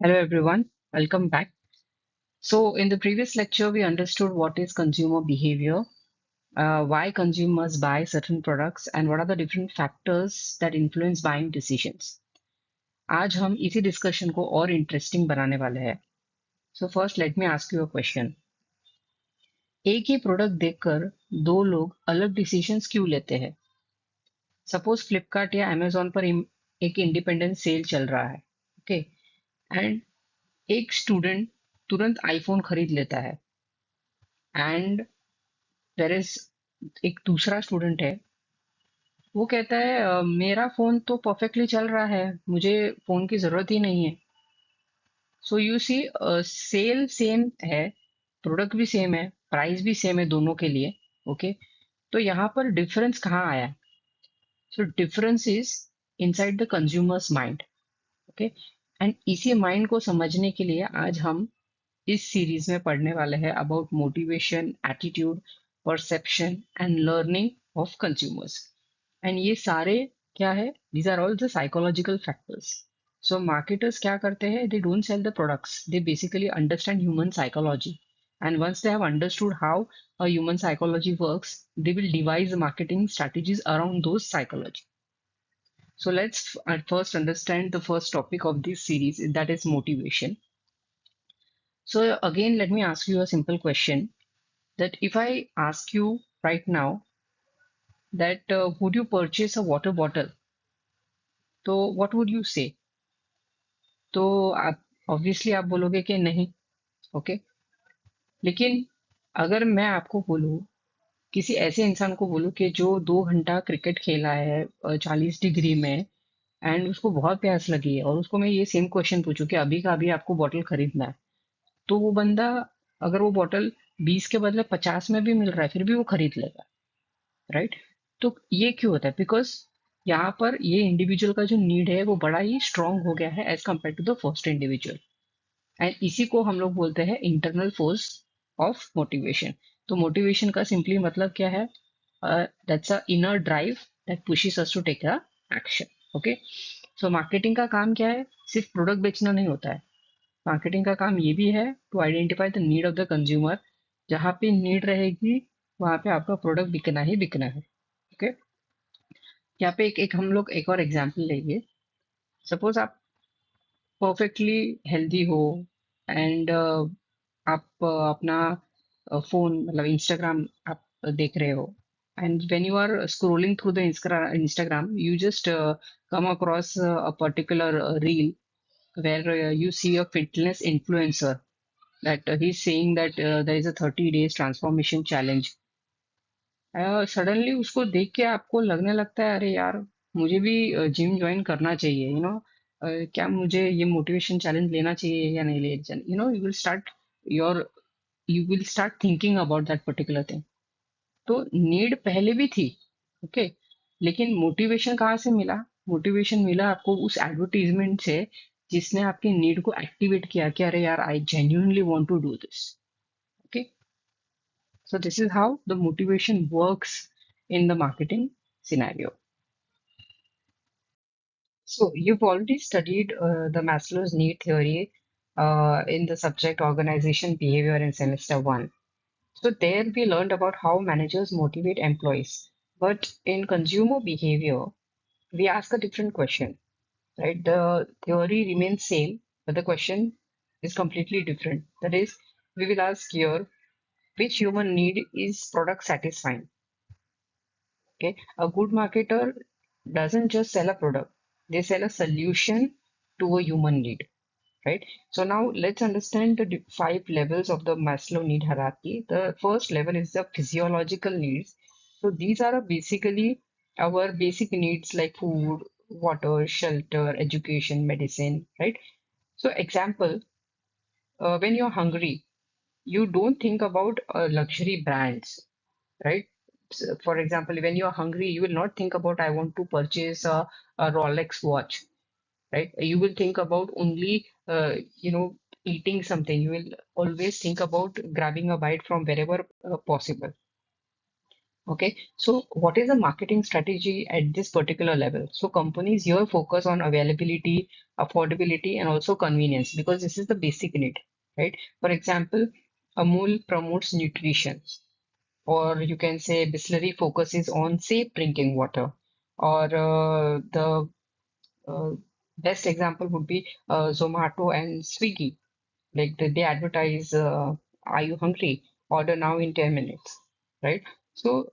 Hello everyone, welcome back. So, in the previous lecture, we understood what is consumer behavior, why consumers buy certain products, and what are the different factors that influence buying decisions. आज हम इसी discussion को और interesting बनाने वाले हैं. So first, let me ask you a question. एक ही product देखकर दो लोग अलग डिसीजंस क्यों लेते हैं? सपोज फ्लिपकार्ट या अमेजोन पर एक इंडिपेंडेंट सेल चल रहा है, ओके, एंड एक स्टूडेंट तुरंत आईफोन खरीद लेता है एंड देयर इज एक दूसरा स्टूडेंट है, वो कहता है मेरा फोन तो परफेक्टली चल रहा है, मुझे फोन की जरूरत ही नहीं है. So you see, sell same है, प्रोडक्ट भी सेम है, प्राइस भी सेम है दोनों के लिए. ओके, तो यहाँ पर डिफरेंस कहाँ आया? So difference is inside the consumers mind. Okay, and इसी माइंड को समझने के लिए आज हम इस सीरीज में पढ़ने वाले हैं about motivation, attitude, perception and learning of consumers. And ये सारे क्या है? These are all the psychological factors. So marketers क्या करते हैं? They don't sell the products, they basically understand human psychology. And once they have understood how a human psychology works, they will devise marketing strategies around those psychology. So let's at first understand the first topic of this series, that is motivation. So again, let me ask you a simple question, that if I ask you right now that would you purchase a water bottle, तो what would you say? तो आप obviously आप बोलोगे कि नहीं. Okay, लेकिन अगर मैं आपको बोलूँ, किसी ऐसे इंसान को बोलूँ कि जो 2 घंटा क्रिकेट खेला है 40 डिग्री में, एंड उसको बहुत प्यास लगी है, और उसको मैं ये सेम क्वेश्चन पूछूं कि अभी का अभी आपको बॉटल खरीदना है, तो वो बंदा, अगर वो बॉटल 20 के बदले 50 में भी मिल रहा है, फिर भी वो खरीद लेगा, राइट? तो ये क्यों होता है? बिकॉज यहाँ पर ये इंडिविजुअल का जो नीड है वो बड़ा ही स्ट्रांग हो गया है as compare to the first individual. And इसी को हम लोग बोलते हैं इंटरनल फोर्स ऑफ मोटिवेशन. तो मोटिवेशन का सिंपली मतलब क्या है? That's a inner drive that pushes us to take a action. Okay, so marketing का काम क्या है? सिर्फ प्रोडक्ट बेचना नहीं होता है. मार्केटिंग का काम ये भी है to identify the need of the consumer. जहाँ पे नीड रहेगी वहाँ पे आपका प्रोडक्ट बिकना ही बिकना है. ओके, यहाँ पे एक हम लोग एक और एग्जाम्पल लेंगे. सपोज आप परफेक्टली हेल्दी हो एंड आप अपना फोन मतलब इंस्टाग्राम आप देख रहे हो, and when you are scrolling through the Instagram you just come across a particular reel where you see a fitness influencer that he's saying that there is a 30 days transformation challenge. Suddenly उसको देख के आपको लगने लगता है, अरे यार मुझे भी जिम ज्वाइन करना चाहिए, क्या मुझे ये मोटिवेशन चैलेंज लेना चाहिए या नहीं लेना चाहिए. Your you will start thinking about that particular thing. तो नीड पहले भी थी, ओके, लेकिन मोटिवेशन कहाँ से मिला? मोटिवेशन मिला आपको उस एडवर्टीजमेंट से जिसने आपकी नीड को एक्टिवेट किया कि अरे यार I genuinely want to do this. Okay, so this is how the motivation works in the marketing scenario. So you've already studied the Maslow's need theory in the subject organization behavior in semester one. So there we learned about how managers motivate employees. But in consumer behavior, we ask a different question, right? The theory remains same, but the question is completely different. That is, we will ask here, which human need is product satisfying? Okay, a good marketer doesn't just sell a product, they sell a solution to a human need, right? So now let's understand the 5 levels of the Maslow need hierarchy. The first level is the physiological needs. So these are basically our basic needs like food, water, shelter, education, medicine, right? So example, when you're hungry, you don't think about luxury brands, right? So, for example, when you're hungry, you will not think about I want to purchase a Rolex watch, right? You will think about only eating something. You will always think about grabbing a bite from wherever possible. Okay, so what is the marketing strategy at this particular level? So companies here focus on availability, affordability, and also convenience because this is the basic need, right? For example, Amul promotes nutrition, or you can say Bisleri focuses on safe drinking water, or the uh, best example would be Zomato and Swiggy. Like they advertise, "Are you hungry? Order now in 10 minutes," right? So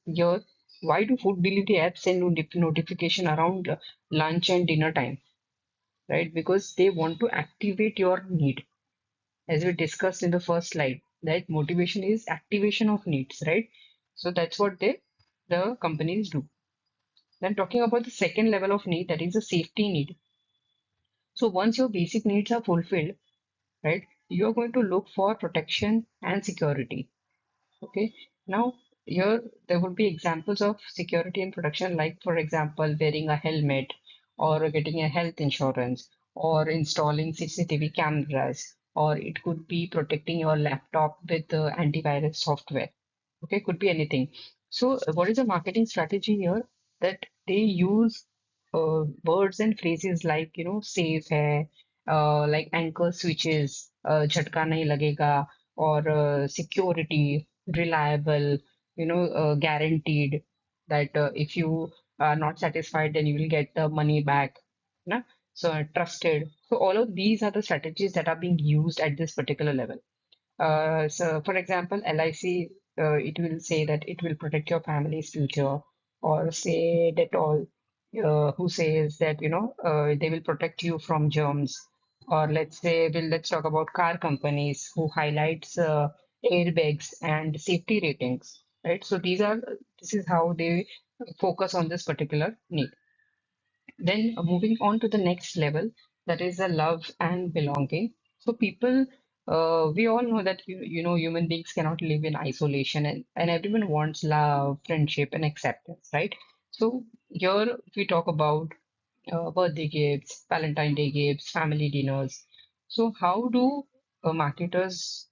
your why do food delivery apps send notification around lunch and dinner time, right? Because they want to activate your need, as we discussed in the first slide. That motivation is activation of needs, right? So that's what the companies do. Then talking about the second level of need, that is a safety need. So once your basic needs are fulfilled, right, you are going to look for protection and security. Okay. Now, here there would be examples of security and protection, like, for example, wearing a helmet or getting a health insurance or installing CCTV cameras, or it could be protecting your laptop with antivirus software. Okay, could be anything. So, what is the marketing strategy here? That they use words and phrases like, safe hai, like anchor switches, jhatka nahi lagega, or security, reliable, guaranteed, that if you are not satisfied, then you will get the money back. Na? So, trusted. So, all of these are the strategies that are being used at this particular level. So, for example, LIC, it will say that it will protect your family's future, or say that all who says that they will protect you from germs, or let's talk about car companies who highlights airbags and safety ratings, right? So this is how they focus on this particular need. Then moving on to the next level, that is the love and belonging. So people, we all know that human beings cannot live in isolation, and everyone wants love, friendship, and acceptance, right? So here we talk about birthday gifts, Valentine Day gifts, family dinners. So how do marketers,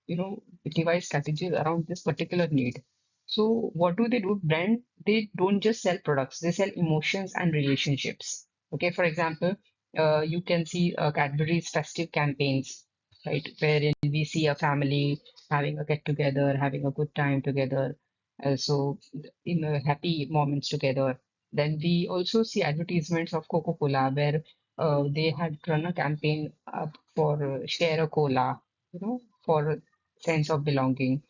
devise strategies around this particular need? So what do they do? Brand, they don't just sell products, they sell emotions and relationships. Okay, for example, you can see Cadbury's festive campaigns, right, wherein we see a family having a get together, having a good time together, so happy moments together. Then we also see advertisements of Coca-Cola where they had run a campaign for share a cola, for a sense of belonging.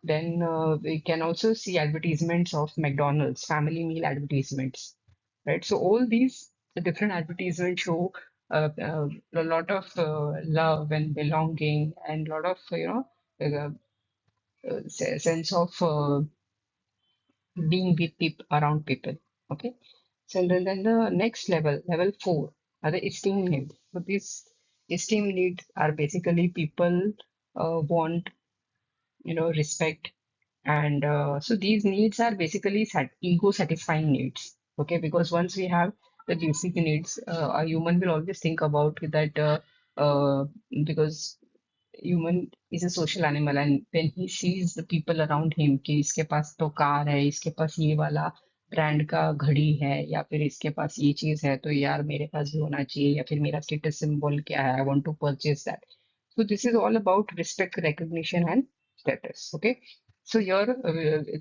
Then we can also see advertisements of McDonald's, family meal advertisements, right? So all these different advertisements show a lot of love and belonging and a lot of, sense of being with people around people. Okay. So then the next level, level four, are the esteem needs. So these esteem needs are basically people want, respect, and so these needs are basically ego satisfying needs. Okay, because once we have the basic needs, a human will always think about that, because human is a social animal, and when he sees the people around him कि इसके पास तो car है, इसके पास ये वाला brand का घड़ी है, या फिर इसके पास ये चीज है, तो यार मेरे पास भी होना चाहिए, या फिर मेरा स्टेटस सिंबल क्या है, I want to purchase that. So this is all about respect, recognition, and status. Okay. So here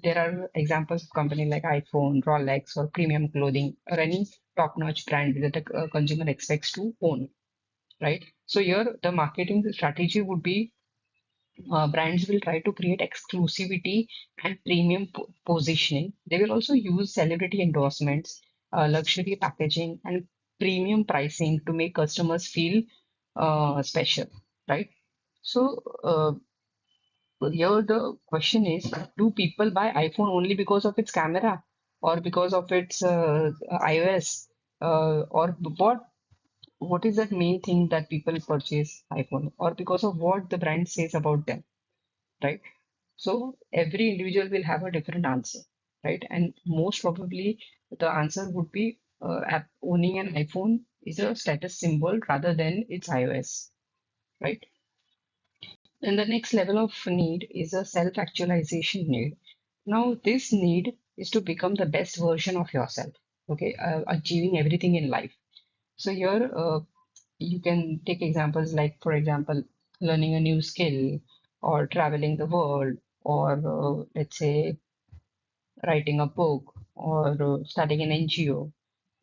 there are examples of company like iPhone, Rolex, or premium clothing, or any top-notch brand that a consumer expects to own, right? So here the marketing strategy would be, brands will try to create exclusivity and premium positioning. They will also use celebrity endorsements, luxury packaging, and premium pricing to make customers feel special, right? So here the question is, do people buy iPhone only because of its camera, or because of its iOS, or what is that main thing that people purchase iPhone, or because of what the brand says about them, right? So every individual will have a different answer, right? And most probably the answer would be, owning an iPhone is a status symbol rather than its iOS, right? And the next level of need is a self-actualization need. Now, this need is to become the best version of yourself, okay, achieving everything in life. So, here you can take examples like, for example, learning a new skill or traveling the world or let's say writing a book or starting an NGO,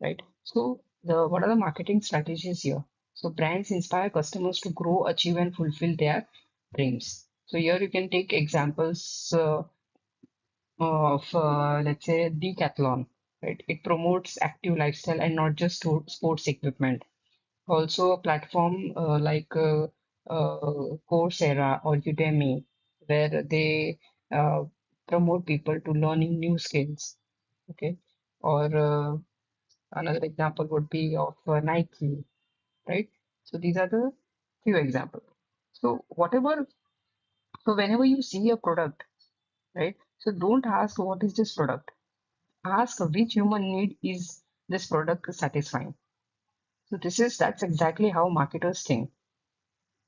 right? So the what are the marketing strategies here? So brands inspire customers to grow, achieve, and fulfill their dreams. So here you can take examples of let's say Decathlon, right? It promotes active lifestyle and not just sports equipment. Also, a platform Coursera or Udemy, where they promote people to learning new skills. Okay, or another example would be of Nike, right? So these are the few examples. So whatever, so whenever you see a product, right? So don't ask what is this product. Ask which human need is this product satisfying. So that's exactly how marketers think.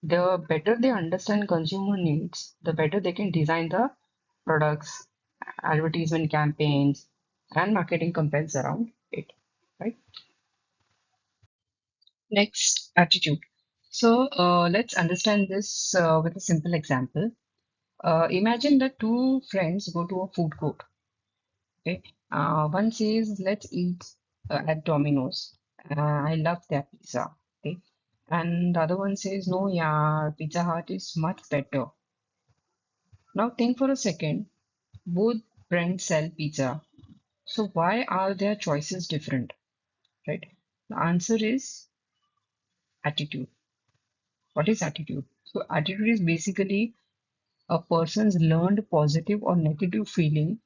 The better they understand consumer needs, the better they can design the products, advertisement campaigns, and marketing campaigns around it, right? Next, attitude. So let's understand this with a simple example. Imagine that two friends go to a food court. Okay, one says, "Let's eat at Domino's. I love their pizza." Okay, and the other one says, "No, yeah, Pizza Hut is much better." Now think for a second. Both brands sell pizza. So why are their choices different, right? The answer is attitude. What is attitude? So attitude is basically a person's learned positive or negative feeling,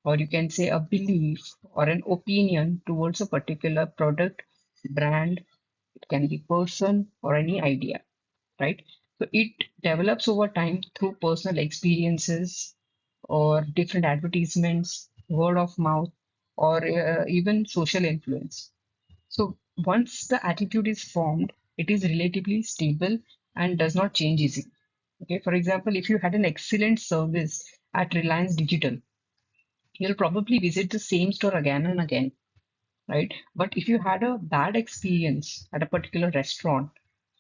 or you can say a belief or an opinion towards a particular product, brand, it can be person or any idea, right? So it develops over time through personal experiences or different advertisements, word of mouth, or even social influence. So once the attitude is formed, it is relatively stable and does not change easily. Okay, for example, if you had an excellent service at Reliance Digital, you'll probably visit the same store again and again, right? But if you had a bad experience at a particular restaurant,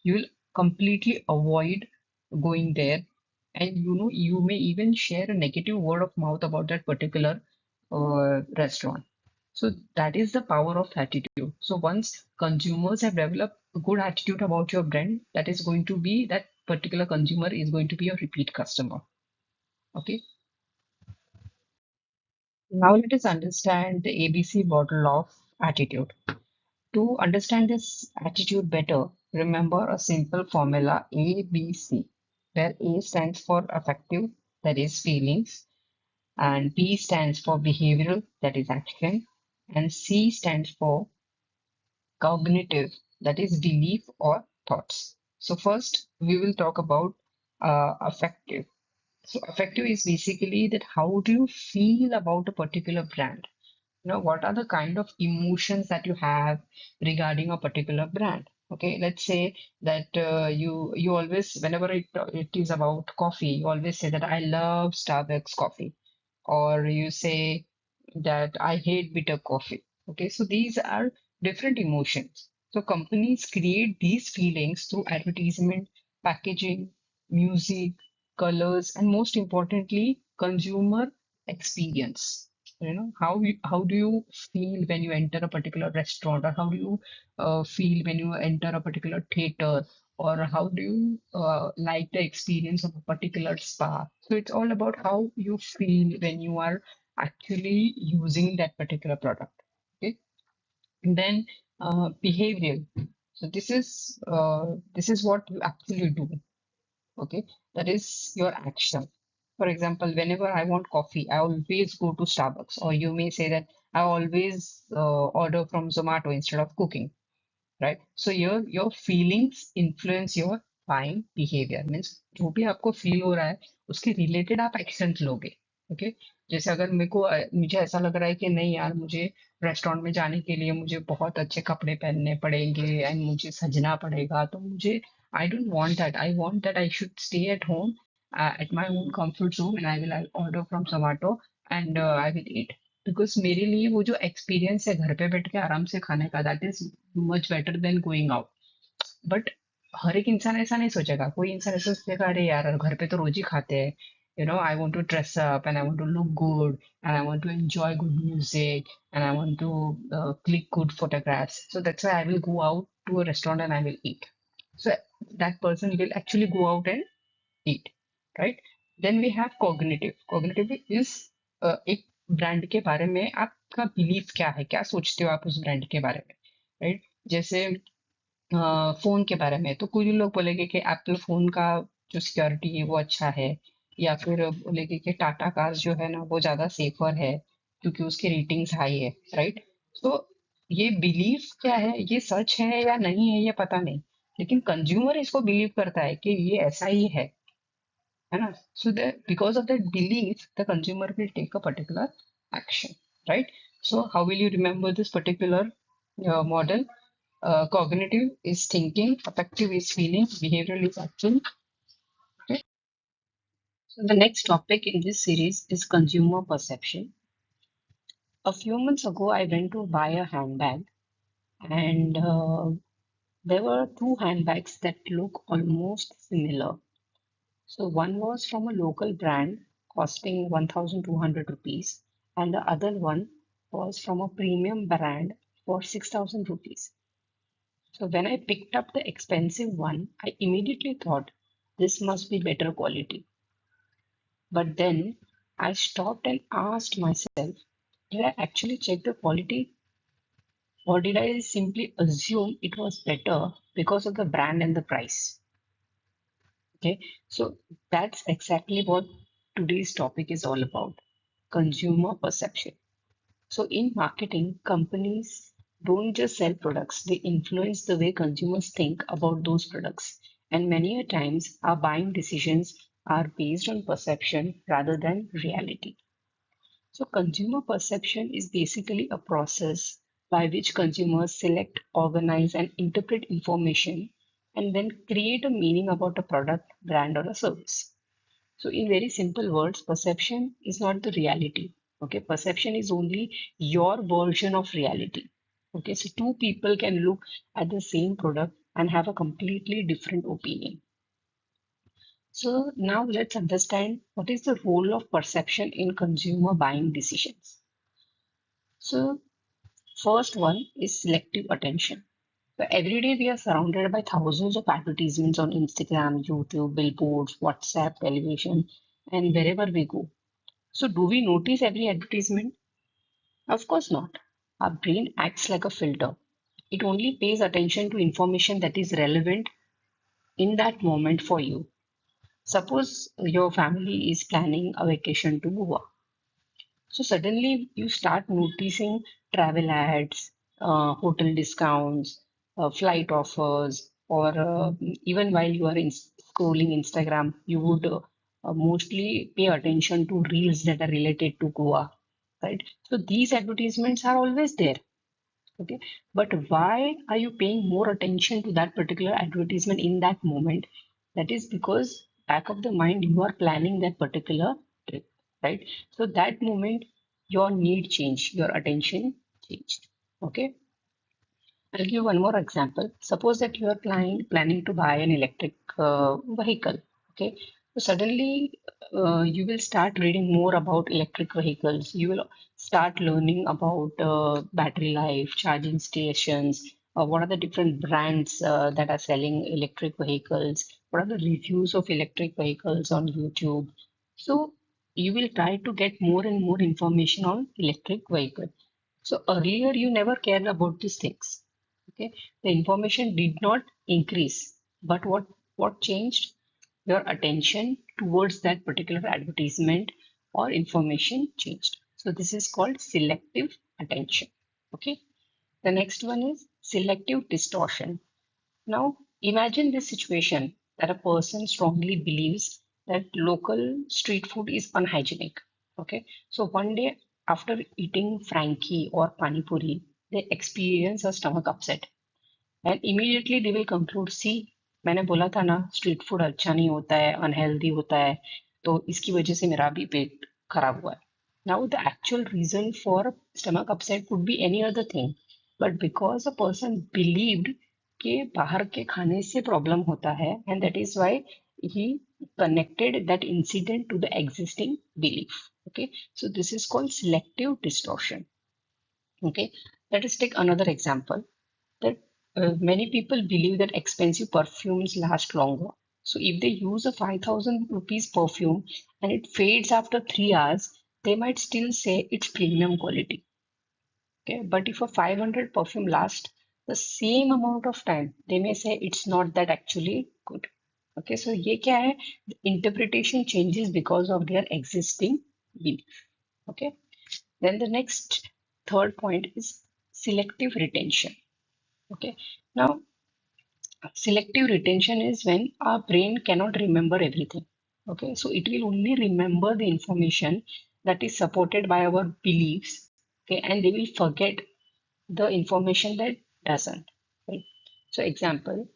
you will completely avoid going there. And you may even share a negative word of mouth about that particular restaurant. So that is the power of attitude. So once consumers have developed a good attitude about your brand, that particular consumer is going to be a repeat customer. Okay. Now let us understand the ABC model of attitude. To understand this attitude better, remember a simple formula ABC, where A stands for affective, that is feelings, and B stands for behavioral, that is action, and C stands for cognitive, that is belief or thoughts. So first, we will talk about affective. So affective is basically that how do you feel about a particular brand? What are the kind of emotions that you have regarding a particular brand? Okay, let's say that you always, whenever it is about coffee, you always say that I love Starbucks coffee, or you say that I hate bitter coffee. Okay, so these are different emotions. So companies create these feelings through advertisement, packaging, music, colors, and most importantly, consumer experience. How do you feel when you enter a particular restaurant, or how do you feel when you enter a particular theater, or how do you like the experience of a particular spa? So it's all about how you feel when you are actually using that particular product. Okay, and then behavioral. So this is what you actually do. Okay, that is your action. For example, whenever I want coffee, I always go to Starbucks, or you may say that I always order from Zomato instead of cooking, right? So your feelings influence your buying behavior. Means जो भी आपको feel हो रहा है उसके related आप action लोगे. Okay, जैसे अगर मुझे ऐसा लग रहा है कि नहीं यार, मुझे रेस्टोरेंट में जाने के लिए मुझे बहुत अच्छे कपड़े पहनने पड़ेंगे एंड मुझे सजना पड़ेगा, तो मुझे I don't want that. I want that I should stay at home at my own comfort zone, and I will order from Zomato and I will eat, because मेरे लिए वो जो एक्सपीरियंस है घर पे बैठ के आराम से खाने का, that is much better than going out. But हर एक इंसान ऐसा नहीं सोचेगा. कोई इंसान ऐसा सोचेगा, अरे यार घर पे तो रोज ही खाते हैं, I want to dress up and I want to look good and I want to enjoy good music and I want to click good photographs, so that's why I will go out to a restaurant and I will eat. So that person will actually go out and eat, right? Then we have cognitive. Cognitive is एक brand के बारे में आपका belief क्या है, क्या सोचते हो आप उस ब्रांड के बारे में, राइट? जैसे फोन के बारे में तो कुछ लोग बोलेंगे कि एप्पल फोन का जो सिक्योरिटी है वो अच्छा है, या फिर बोलेंगे कि टाटा कार्स जो है ना वो ज्यादा सेफर है क्योंकि उसकी रेटिंग्स हाई है, राइट? तो ये बिलीफ क्या है, ये सच है या नहीं है ये पता नहीं, लेकिन कंज्यूमर इसको बिलीव करता है कि ये ऐसा ही है ना? So that because of that belief, the consumer will take a particular action, right? So how will you remember this particular model? Cognitive is thinking, affective is feeling, behavioral is action. Okay. So the next topic in this series is consumer perception. A few months ago, I went to buy a handbag, and there were two handbags that look almost similar. So one was from a local brand costing 1,200 rupees, and the other one was from a premium brand for 6,000 rupees. So when I picked up the expensive one, I immediately thought this must be better quality. But then I stopped and asked myself, did I actually check the quality, or did I simply assume it was better because of the brand and the price? Okay, so that's exactly what today's topic is all about: consumer perception. So, in marketing, companies don't just sell products, they influence the way consumers think about those products. And many a times, our buying decisions are based on perception rather than reality. So, consumer perception is basically a process by which consumers select, organize, and interpret information and then create a meaning about a product, brand, or a service. So, in very simple words, perception is not the reality. Okay, perception is only your version of reality. Okay, so two people can look at the same product and have a completely different opinion. So, now let's understand what is the role of perception in consumer buying decisions. So, first one is selective attention. So, every day we are surrounded by thousands of advertisements on Instagram, YouTube, billboards, WhatsApp, television, and wherever we go. So, do we notice every advertisement? Of course not. Our brain acts like a filter. It only pays attention to information that is relevant in that moment for you. Suppose your family is planning a vacation to Goa. So, suddenly you start noticing travel ads, hotel discounts, flight offers, or even while you are scrolling Instagram, you would mostly pay attention to reels that are related to Goa, right? So these advertisements are always there. Okay, but why are you paying more attention to that particular advertisement in that moment? That is because back of the mind you are planning that particular trip, right? So that moment your need changed, your attention changed. Okay, I'll give one more example. Suppose that you are planning to buy an electric vehicle. Okay, so suddenly you will start reading more about electric vehicles. You will start learning about battery life, charging stations. What are the different brands that are selling electric vehicles? What are the reviews of electric vehicles on YouTube? So you will try to get more and more information on electric vehicle. So earlier you never cared about these things. Okay, the information did not increase, but what changed? Your attention towards that particular advertisement or information changed. So this is called selective attention. Okay, the next one is selective distortion. Now imagine this situation that a person strongly believes that local street food is unhygienic. Okay, so one day after eating Frankie or Pani Puri, they experience a stomach upset, and immediately they will conclude, see मैंने बोला था ना street food अच्छा नहीं होता है, unhealthy होता है, तो इसकी वजह से मेरा भी पेट खराब हुआ है, Now, the actual reason for stomach upset could be any other thing, but because a person believed कि बाहर के खाने से प्रॉब्लम होता है, and that is why he connected that incident to the existing belief. Okay, so this is called selective distortion. Okay, let us take another example that many people believe that expensive perfumes last longer. So if they use a 5,000 rupees perfume and it fades after 3 hours, they might still say it's premium quality. Okay, but if a 500 perfume lasts the same amount of time, they may say it's not that actually good. Okay, so ये क्या है? The interpretation changes because of their existing belief. Okay, then the next third point is selective retention. Okay, now selective retention is when our brain cannot remember everything. Okay, so it will only remember the information that is supported by our beliefs. Okay, and they will forget the information that doesn't. Right? So, example,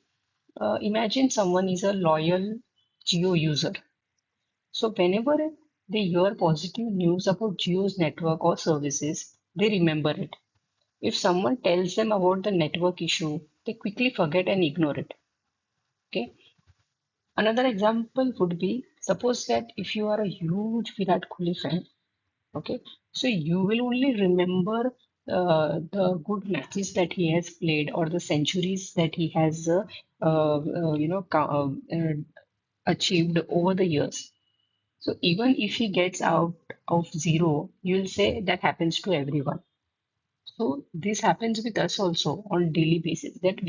imagine someone is a loyal Geo user. So, whenever they hear positive news about Geo's network or services, they remember it. If someone tells them about the network issue, they quickly forget and ignore it. Okay. Another example would be suppose that if you are a huge Virat Kohli fan, okay, so you will only remember the good matches that he has played or the centuries that he has, achieved over the years. So even if he gets out of zero, you'll say that happens to everyone. So this happens with us also on daily basis that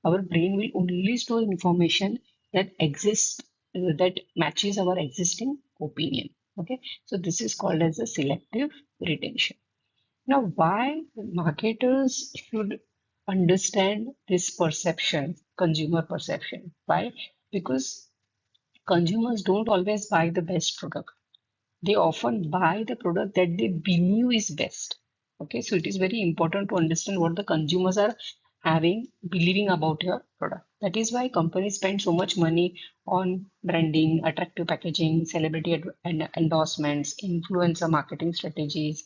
our brain will only store information that exists that matches our existing opinion. Okay, so this is called as a selective retention. Now, why marketers should understand this perception, consumer perception? Why? Because consumers don't always buy the best product. They often buy the product that they believe is best. Okay, so it is very important to understand what the consumers are believing about your product. That is why companies spend so much money on branding, attractive packaging, celebrity endorsements, influencer marketing strategies,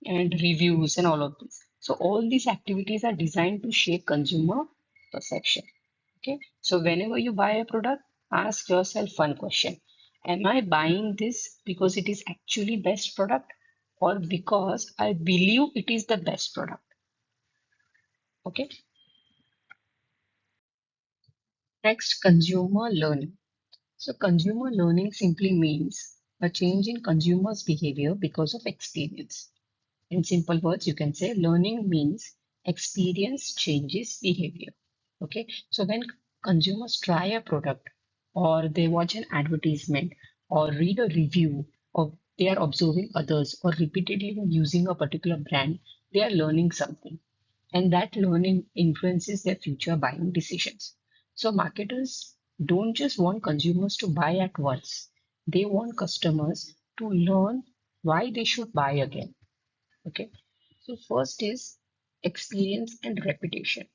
and reviews, and all of this. So all these activities are designed to shape consumer perception. Okay, so whenever you buy a product, ask yourself one question. Am I buying this because it is actually best product or because I believe it is the best product? Okay. Next, consumer learning. So consumer learning simply means a change in consumers' behavior because of experience. In simple words, you can say learning means experience changes behavior. Okay, so when consumers try a product or they watch an advertisement or read a review or they are observing others or repeatedly using a particular brand, they are learning something. And that learning influences their future buying decisions. So marketers don't just want consumers to buy at once. They want customers to learn why they should buy again. Okay. So first is experience and reputation.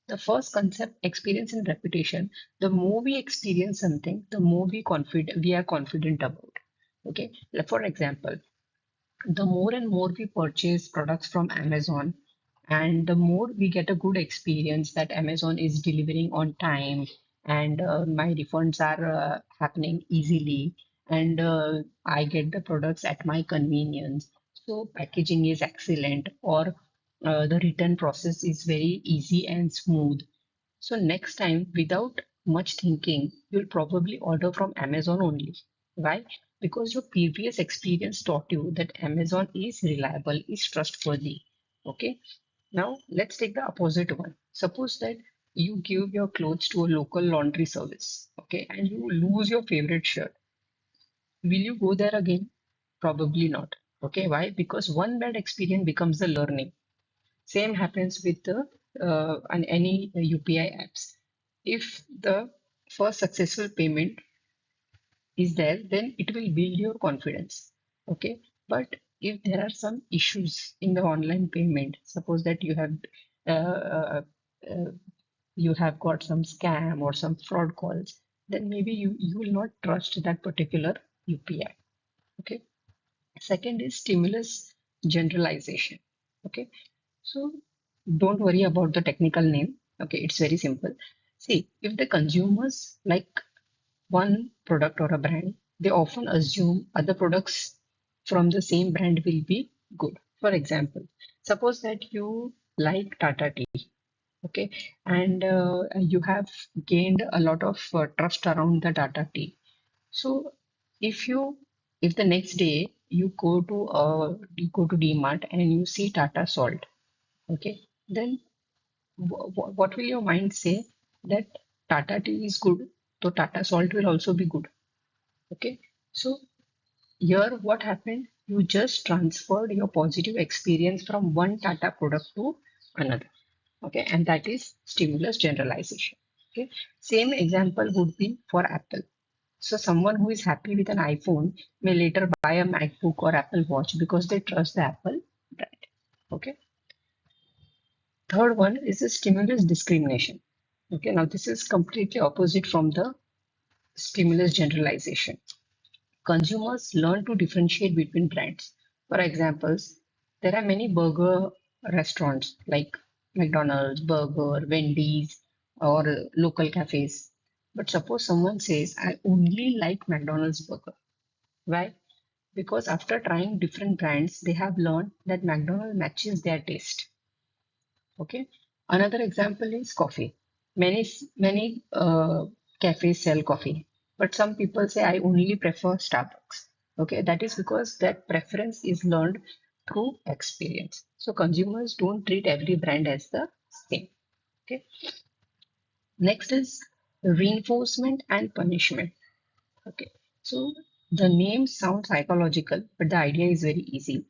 The first concept, experience and reputation. The more we experience something, the more we are confident about. Okay. Like for example, the more and more we purchase products from Amazon, and the more we get a good experience that Amazon is delivering on time, and my refunds are happening easily, and I get the products at my convenience. So packaging is excellent, or the return process is very easy and smooth. So next time, without much thinking, you'll probably order from Amazon only. Why? Because your previous experience taught you that Amazon is reliable, is trustworthy. Okay. Now let's take the opposite one. Suppose that you give your clothes to a local laundry service, okay, and you lose your favorite shirt. Will you go there again? Probably not. Okay. Why? Because one bad experience becomes the learning. Same happens with the on any UPI apps. If the first successful payment is there, then it will build your confidence. Okay, but if there are some issues in the online payment, suppose that uh, uh, uh, you have got some scam or some fraud calls, then maybe you will not trust that particular UPI. Okay, Second is stimulus generalization. Okay, so don't worry about the technical name. Okay, it's very simple. See, if the consumers like one product or a brand, they often assume other products from the same brand will be good. For example, suppose that you like Tata Tea, okay, and you have gained a lot of trust around the Tata Tea. So if you if the next day you go to DMart and you see Tata Salt, okay, then what will your mind say? That Tata tea is good, so Tata Salt will also be good. Okay, so here what happened? You just transferred your positive experience from one Tata product to another. Okay, and that is stimulus generalization. Okay, same example would be for Apple. So someone who is happy with an iPhone may later buy a MacBook or Apple Watch because they trust the Apple brand. Okay. Third one is the stimulus discrimination. Okay, now this is completely opposite from the stimulus generalization. Consumers learn to differentiate between brands. For examples, there are many burger restaurants like McDonald's, Burger, Wendy's, or local cafes. But suppose someone says, I only like McDonald's burger. Why? Because after trying different brands, they have learned that McDonald's matches their taste. Okay. Another example is coffee. Many cafes sell coffee, but some people say I only prefer Starbucks. Okay, that is because that preference is learned through experience. So consumers don't treat every brand as the same. Okay. Next is reinforcement and punishment. Okay. So the name sounds psychological, but the idea is very easy.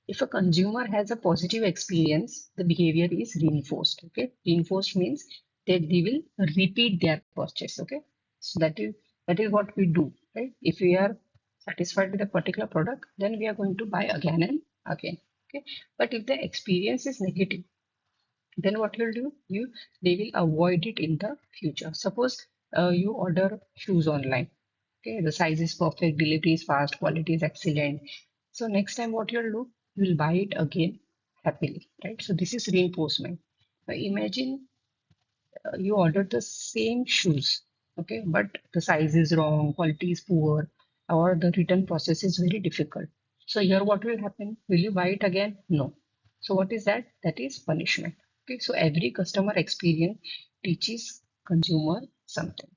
If a consumer has a positive experience, the behavior is reinforced. Okay, reinforced means that they will repeat their purchase. Okay, so that is what we do, right? If we are satisfied with a particular product, then we are going to buy again and again. Okay, but if the experience is negative, then what you'll do, you they will avoid it in the future. Suppose you order shoes online. Okay, the size is perfect, delivery is fast, quality is excellent. So next time what you'll do, you'll buy it again happily, right? So this is reinforcement. Imagine you ordered the same shoes, okay, but the size is wrong, quality is poor, or the return process is very difficult. So here what will happen? Will you buy it again? No. So what is that? That is punishment. Okay, so every customer experience teaches consumer something.